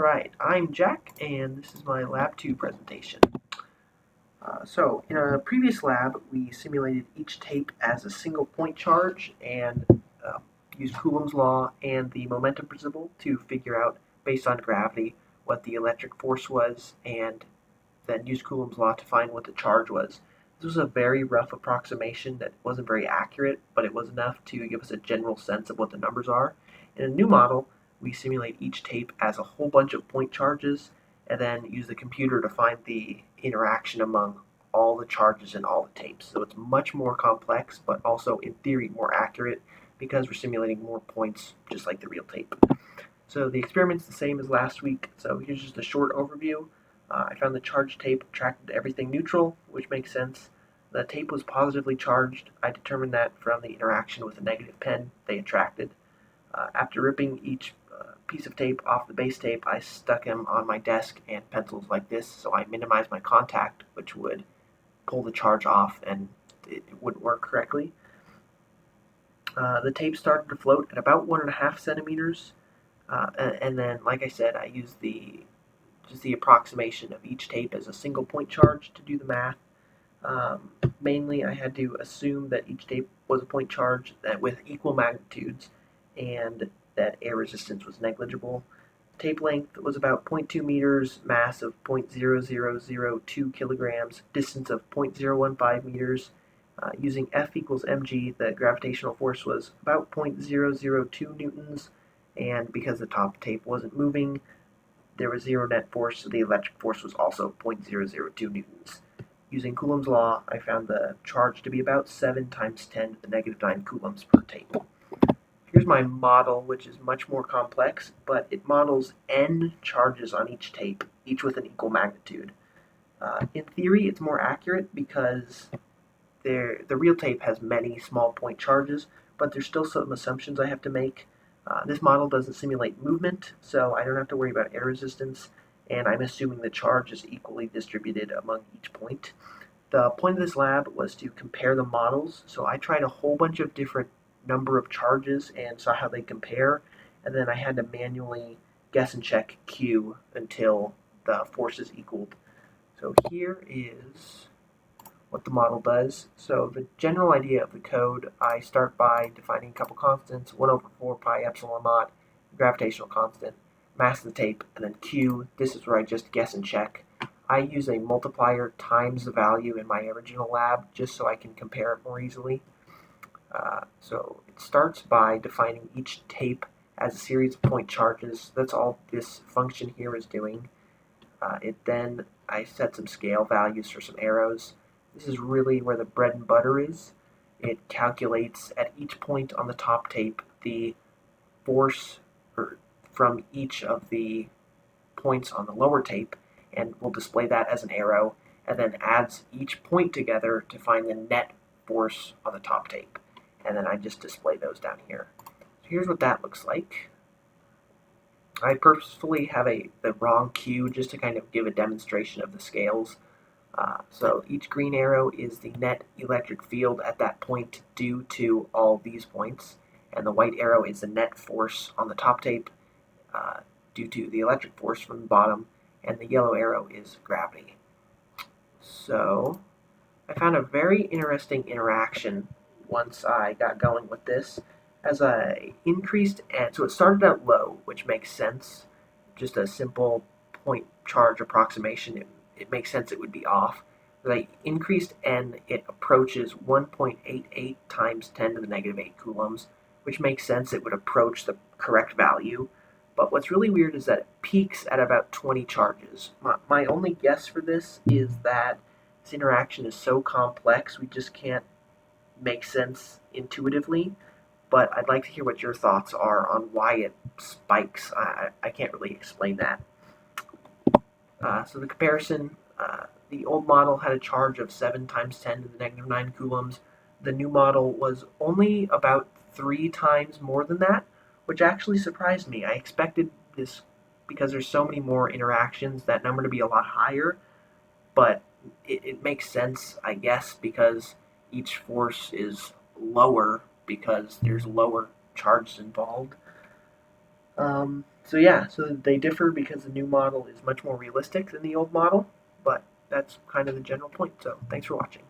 Alright, I'm Jack, and this is my Lab 2 presentation. So, in a previous lab, we simulated each tape as a single point charge and used Coulomb's law and the momentum principle to figure out, based on gravity, what the electric force was, and then used Coulomb's law to find what the charge was. This was a very rough approximation that wasn't very accurate, but it was enough to give us a general sense of what the numbers are. In a new model, we simulate each tape as a whole bunch of point charges and then use the computer to find the interaction among all the charges in all the tapes. So it's much more complex, but also in theory more accurate because we're simulating more points just like the real tape. So the experiment's the same as last week, so here's just a short overview. I found the charged tape attracted to everything neutral, which makes sense. The tape was positively charged. I determined that from the interaction with a negative pen they attracted. After ripping each piece of tape off the base tape, I stuck them on my desk and pencils like this, so I minimized my contact, which would pull the charge off and it wouldn't work correctly. The tape started to float at about 1.5 centimeters, and then, like I said, I used the approximation of each tape as a single point charge to do the math. Mainly, I had to assume that each tape was a point charge that with equal magnitudes and that air resistance was negligible. Tape length was about 0.2 meters, mass of 0.0002 kilograms, distance of 0.015 meters. Using F equals mg, the gravitational force was about 0.002 newtons, and because the top tape wasn't moving, there was zero net force, so the electric force was also 0.002 newtons. Using Coulomb's law, I found the charge to be about 7 times 10 to the negative 9 coulombs per tape. Here's my model, which is much more complex, but it models n charges on each tape, each with an equal magnitude. In theory, it's more accurate because the real tape has many small point charges, but there's still some assumptions I have to make. This model doesn't simulate movement, so I don't have to worry about air resistance, and I'm assuming the charge is equally distributed among each point. The point of this lab was to compare the models, so I tried a whole bunch of different number of charges and saw how they compare, and then I had to manually guess and check Q until the forces equaled. So here is what the model does. So the general idea of the code, I start by defining a couple constants, 1 over 4 pi epsilon naught, gravitational constant, mass of the tape, and then Q. This is where I just guess and check. I use a multiplier times the value in my original lab just so I can compare it more easily. So it starts by defining each tape as a series of point charges. That's all this function here is doing. Then I set some scale values for some arrows. This is really where the bread and butter is. It calculates at each point on the top tape the force from each of the points on the lower tape, and we'll display that as an arrow, and then adds each point together to find the net force on the top tape. And then I just display those down here. So here's what that looks like. I purposefully have the wrong Q just to kind of give a demonstration of the scales. So each green arrow is the net electric field at that point due to all these points, and the white arrow is the net force on the top tape due to the electric force from the bottom, and the yellow arrow is gravity. So I found a very interesting interaction once I got going with this. As I increased, and so it started out low, which makes sense, just a simple point charge approximation, it makes sense it would be off. As I increased n, it approaches 1.88 times 10 to the negative 8 coulombs, which makes sense it would approach the correct value. But what's really weird is that it peaks at about 20 charges. My only guess for this is that this interaction is so complex we just can't make sense intuitively, but I'd like to hear what your thoughts are on why it spikes. I can't really explain that. So the comparison, the old model had a charge of 7 times 10 to the negative 9 coulombs. The new model was only about 3 times more than that, which actually surprised me. I expected this, because there's so many more interactions, that number to be a lot higher, but it makes sense, I guess, because each force is lower because there's lower charges involved. So yeah, so they differ because the new model is much more realistic than the old model, but that's kind of the general point. So thanks for watching.